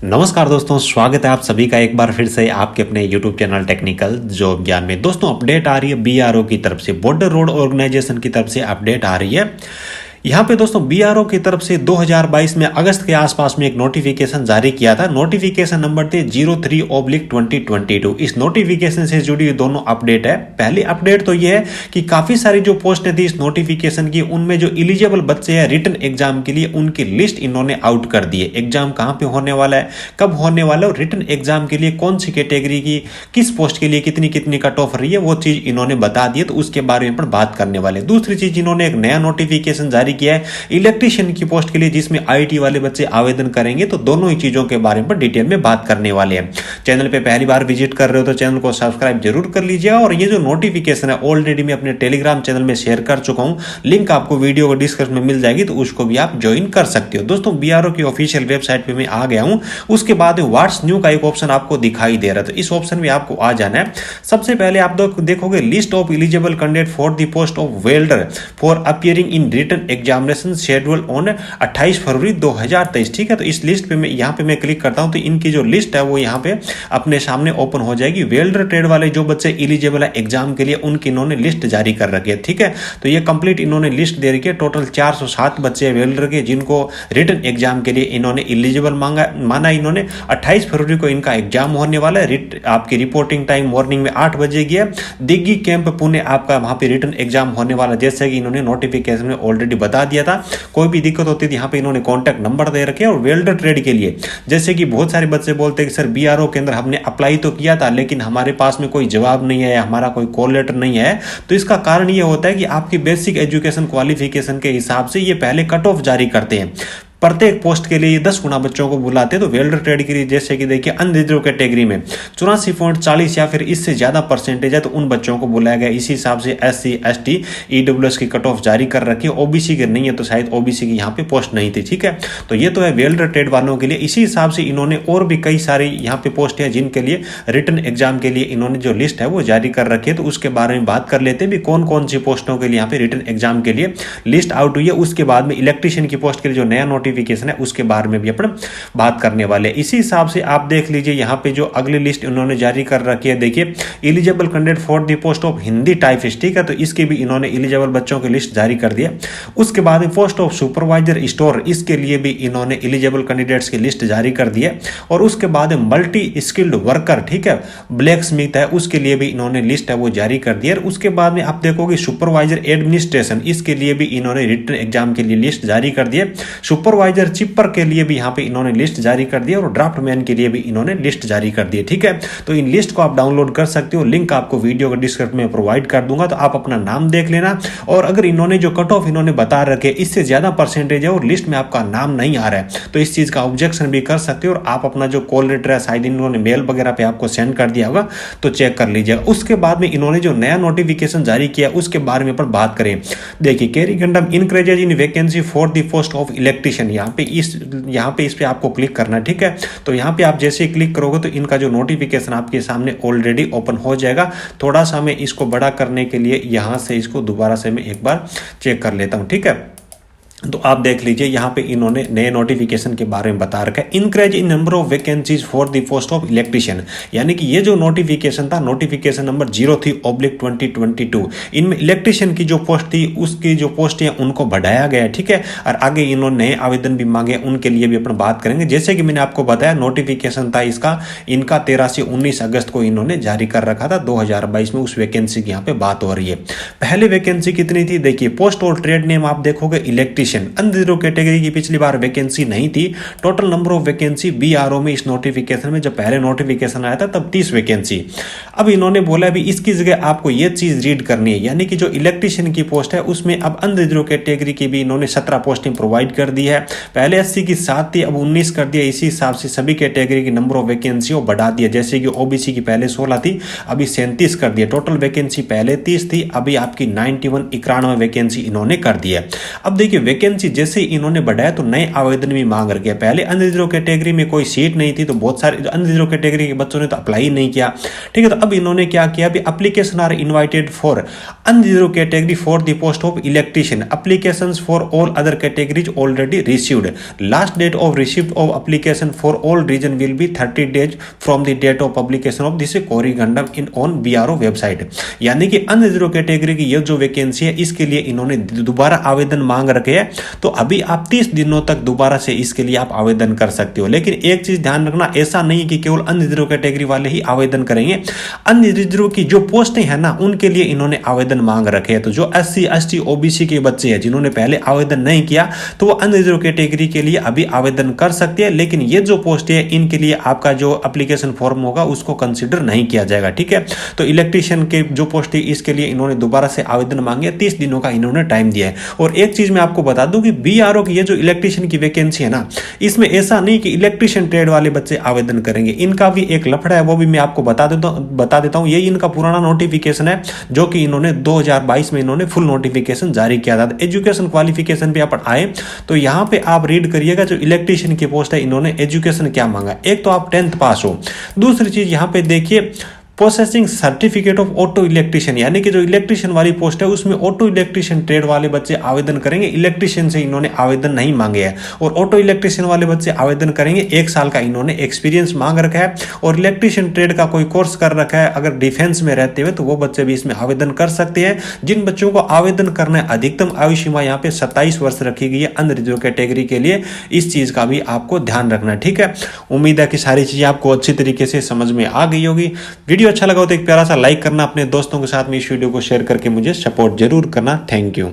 नमस्कार दोस्तों, स्वागत है आप सभी का एक बार फिर से आपके अपने YouTube चैनल टेक्निकल जॉब ज्ञान में। दोस्तों अपडेट आ रही है BRO की तरफ से, बॉर्डर रोड ऑर्गेनाइजेशन की तरफ से अपडेट आ रही है। यहाँ पे दोस्तों BRO की तरफ से 2022 में अगस्त के आसपास में एक नोटिफिकेशन जारी किया था। नोटिफिकेशन नंबर थे 03/2022। इस नोटिफिकेशन से जुड़ी हुई दोनों अपडेट है। पहली अपडेट तो ये है कि काफी सारी जो पोस्टें थी इस नोटिफिकेशन की, उनमें जो एलिजिबल बच्चे हैं रिटन एग्जाम के लिए, उनकी लिस्ट इन्होंने आउट कर दी है। एग्जाम कहाँ पे होने वाला है, कब होने वाला है और रिटन एग्जाम के लिए कौन सी कैटेगरी की किस पोस्ट के लिए कितनी कितनी कट ऑफ रही है, वो चीज इन्होंने बता दी है। तो उसके बारे में पर बात करने वाले। दूसरी चीज, इन्होंने एक नया नोटिफिकेशन जारी किया है इलेक्ट्रीशियन की पोस्ट के लिए, जिसमें आईटी वाले बच्चे आवेदन करेंगे। तो दोनों ही चीजों के बारे में डिटेल में बात करने वाले हैं। चैनल पे पहली बार विजिट कर रहे हो तो चैनल को सब्सक्राइब जरूर कर लीजिए। और ये जो नोटिफिकेशन है ऑलरेडी मैं अपने टेलीग्राम चैनल में शेयर कर चुका हूं, लिंक आपको वीडियो को डिस्क्रिप्शन में मिल जाएगी, तो उसको भी आप ज्वाइन कर सकते हो। दोस्तों BRO की ऑफिशियल वेबसाइट पे मैं आ गया हूं। उसके बाद व्हाट्स न्यू का एक ऑप्शन आपको दिखाई दे रहा है, तो इस ऑप्शन में आपको आ जाना है। सबसे पहले आप देखोगे list of eligible candidate for the post of welder for appearing in written examination schedule on 28 February 2023। ठीक है, तो इस लिस्ट पे मैं यहाँ पे मैं क्लिक करता हूं तो इनकी जो लिस्ट है वो यहाँ पे अपने सामने ओपन हो जाएगी। वेल्डर ट्रेड वाले जो बच्चे एलिजिबल है एग्जाम के लिए, उनकी इन्होंने लिस्ट जारी कर रखी है। ठीक है, तो ये कंप्लीट इन्होंने लिस्ट दे रखी है। टोटल 407 बच्चे वेल्डर के जिनको रिटन एग्जाम के लिए इन्होंने एलिजिबल माना। इन्होंने 28 फरवरी को इनका एग्जाम होने वाला है। आपकी रिपोर्टिंग टाइम मॉर्निंग में 8 बजे की है। दिग्गी कैंप पुणे आपका वहां पे रिटन एग्जाम होने वाला, जैसे कि इन्होंने नोटिफिकेशन में ऑलरेडी बता दिया था। कोई भी दिक्कत होती थी यहाँ पे इन्होंने कॉन्टैक्ट नंबर दे रखे हैं। और वेल्डर ट्रेड के लिए जैसे कि बहुत सारे बच्चे बोलते हैं कि सर BRO के अंदर हमने अप्लाई तो किया था लेकिन हमारे पास में कोई जवाब नहीं है, हमारा कोई कॉल लेटर नहीं है। तो इसका कारण ये होता है कि आपकी बेसिक एजुकेशन क्वालिफिकेशन के हिसाब से ये पहले कट ऑफ जारी करते हैं। प्रत्येक पोस्ट के लिए 10 गुना बच्चों को बुलाते हैं। तो वेल्डर ट्रेड के लिए जैसे कि देखिए अनरिजर्व कैटेगरी में 84.40 या फिर इससे ज्यादा परसेंटेज है तो उन बच्चों को बुलाया गया। इसी हिसाब से SC ST EWS की कट ऑफ जारी कर रखी है। OBC के नहीं है तो शायद OBC की यहाँ पे पोस्ट नहीं थी। ठीक है, तो ये तो है वेल्डर ट्रेड वालों के लिए। इसी हिसाब से इन्होंने और भी कई सारी यहाँ पे पोस्ट है जिनके लिए रिटन एग्जाम के लिए इन्होंने जो लिस्ट है वो जारी कर रखी है। तो उसके बारे में बात कर लेते हैं भी कौन कौन सी पोस्टों के लिए यहाँ पे रिटन एग्जाम के लिए लिस्ट आउट हुई है। उसके बाद में इलेक्ट्रीशियन की पोस्ट के लिए जो नया नोटिफिकेशन है उसके बारे में भी अपन बात करने वाले। इसी हिसाब से आप देख लीजिए यहाँ पे जो अगली लिस्ट उन्होंने जारी कर रखी है। देखिए eligible candidate for the post of Hindi typist. ठीक है, तो इसके भी इन्होंने एलिजिबल बच्चों की लिस्ट जारी कर दिया। उसके बाद पोस्ट ऑफ सुपरवाइजर स्टोर, इसके लिए भी इन्होंने एलिजिबल कैंडिडेट्स की लिस्ट जारी कर दी है। और उसके बाद मल्टी स्किल्ड वर्कर, ठीक है, ब्लैक स्मिथ है, उसके लिए भी इन्होंने लिस्ट है वो जारी कर दी है। उसके बाद में आप देखोगे सुपरवाइजर एडमिनिस्ट्रेशन, इसके लिए भी इन्होंने रिटन एग्जाम के लिए लिस्ट जारी कर दी है। सुपरवाइजर चिपर के लिए भी यहाँ पे इन्होंने लिस्ट जारी कर दी है। और ड्राफ्ट मैन के लिए भी इन्होंने लिस्ट जारी कर दी है। ठीक है, तो इन लिस्ट को आप डाउनलोड कर सकते हो, लिंक आपको वीडियो के डिस्क्रिप्शन में प्रोवाइड कर दूंगा, तो आप अपना नाम देख लेना। और अगर इन्होंने जो कट ऑफ इन्होंने बता रखे इससे ज्यादा परसेंटेज है और लिस्ट में आपका नाम नहीं आ रहा है तो इस चीज का ऑब्जेक्शन भी कर सकते हो। और आप अपना जो कॉल लेटर है शायद इन्होंने मेल वगैरह पे आपको सेंड कर दिया होगा, तो चेक कर लीजिएगा। उसके बाद में इन्होंने जो नया नोटिफिकेशन जारी किया उसके बारे में पर बात करें। देखिए carry गंडम increases in vacancy for the post of electrician, यहाँ पे इस पे आपको क्लिक करना है। ठीक है, तो यहाँ पे आप जैसे ही क्लिक करोगे तो इनका जो नोटिफिकेशन आपके सामने ऑलरेडी ओपन हो जाएगा। थोड़ा सा मैं इसको बड़ा करने के लिए यहाँ से इसको दोबारा से मैं एक बार चेक कर लेता हूँ। ठीक है, तो आप देख लीजिए यहाँ पे इन्होंने नए नोटिफिकेशन के बारे में बता रखा है। Increase in number of vacancies for the post of electrician, यानी कि ये जो नोटिफिकेशन था नोटिफिकेशन नंबर 03/2022, इनमें इलेक्ट्रीशियन की जो पोस्ट थी उसकी जो पोस्ट है उनको बढ़ाया गया है। ठीक है, और आगे इन्होंने नए आवेदन भी मांगे, उनके लिए भी अपन बात करेंगे। जैसे कि मैंने आपको बताया नोटिफिकेशन था इनका 13 से 19 अगस्त को इन्होंने जारी कर रखा था 2022 में। उस वैकेंसी की यहाँ पे बात हो रही है। पहले वैकेंसी कितनी थी, देखिए पोस्ट और ट्रेड नेम आप देखोगे इलेक्ट्रीशियन, अनरिजर्व कैटेगरी की पिछली बार वैकेंसी नहीं थी। Total number of vacancy BRO में इस नोटिफिकेशन में जब पहले नोटिफिकेशन आया था तब 30 वैकेंसी। अब इन्होंने बोला भी इसकी जगह आपको ये चीज रीड करनी है, यानी कि जो इलेक्ट्रीशियन की पोस्ट है उसमें अब अनरिजर्व कैटेगरी की भी इन्होंने 17 पोस्टिंग प्रोवाइड कर दी है। पहले 80 की 7 थी, अब 19 कर दिया। इसी हिसाब से सभी कैटेगरी की नंबर ऑफ वैकेंसी को बढ़ा दिया। जैसे कि OBC की पहले 16 थी, अभी 37 कर दिया। टोटल वैकेंसी पहले 30 थी, अभी आपकी 91 वैकेंसी इन्होंने कर दी है। अब देखिए वैकेंसी जैसे इन्होंने बढ़ाया तो नए आवेदन भी मांग रखे। पहले अनरिजर्व कैटेगरी में कोई सीट नहीं थी तो बहुत सारे अनरिजर्व कैटेगरी के बच्चों ने तो अप्लाई ही नहीं किया, ठीक है। तो अब इन्होंने क्या किया, अभी application are invited for unreserve category for the post of electrician, applications for all other categories already received, last date of receipt of application for all region will be 30 days from the date of publication of this corrigendum in on BRO website. यानी कि unreserved category की ये जो vacancy है इसके लिए इन्होंने दोबारा आवेदन मांग रखे हैं, तो अभी आप 30 दिनों तक दोबारा से इसके लिए आप आवेदन कर सकते हो। लेकिन एक चीज ध्यान रखना, ऐसा नहीं कि केवल अनरिजर्व कैटेगरी वाले ही आवेदन करेंगे, अनरिजर्व की जो पोस्टें हैं ना उनके लिए इन्होंने आवेदन मांग रखे हैं। तो जो SC ST OBC के बच्चे हैं जिन्होंने पहले आवेदन नहीं किया तो वो अनरिजर्व कैटेगरी के लिए अभी आवेदन कर सकते हैं, लेकिन ये जो पोस्ट है इनके लिए आपका जो एप्लीकेशन फॉर्म होगा उसको कंसीडर नहीं किया जाएगा, ठीक है। तो इलेक्ट्रीशियन के जो पोस्ट है इसके लिए इन्होंने दोबारा से आवेदन मांगे, 30 दिनों का इन्होंने टाइम दिया है। और एक चीज मैं आपको बता दूं कि बीआरओ की ये जो इलेक्ट्रीशियन की वैकेंसी है ना, इसमें ऐसा नहीं कि इलेक्ट्रीशियन ट्रेड वाले बच्चे आवेदन करेंगे, इनका भी एक लफड़ा है, वो भी मैं आपको बता देता हूं। ये इनका पुराना नोटिफिकेशन है जो कि इन्होंने 2022 में इन्होंने फुल नोटिफिकेशन जारी किया था। एजुकेशन क्वालिफिकेशन पे आप आए तो यहां पे आप रीड करिएगा, जो इलेक्ट्रीशियन की पोस्ट है इन्होंने एजुकेशन क्या मांगा, एक तो आप 10th पास हो, दूसरी चीज यहां पे देखिए processing certificate of auto electrician, यानी कि जो इलेक्ट्रीशियन वाली पोस्ट है उसमें ऑटो इलेक्ट्रीशियन ट्रेड वाले बच्चे आवेदन करेंगे, इलेक्ट्रीशियन से इन्होंने आवेदन नहीं मांगे हैं। और ऑटो इलेक्ट्रीशियन वाले बच्चे आवेदन करेंगे, 1 साल का इन्होंने एक्सपीरियंस मांग रखा है और इलेक्ट्रीशियन ट्रेड का कोई कोर्स कर रखा है अगर डिफेंस में रहते हुए तो वो बच्चे भी इसमें आवेदन कर सकते हैं। जिन बच्चों को आवेदन करना है, अधिकतम आयु सीमा यहाँ पे 27 वर्ष रखी गई है अनरिजर्व कैटेगरी के लिए, इस चीज का भी आपको ध्यान रखना है, ठीक है। उम्मीद है कि सारी चीजें आपको अच्छी तरीके से समझ में आ गई होगी। वीडियो अच्छा लगा हो तो एक प्यारा सा लाइक करना, अपने दोस्तों के साथ में इस वीडियो को शेयर करके मुझे सपोर्ट जरूर करना। Thank you.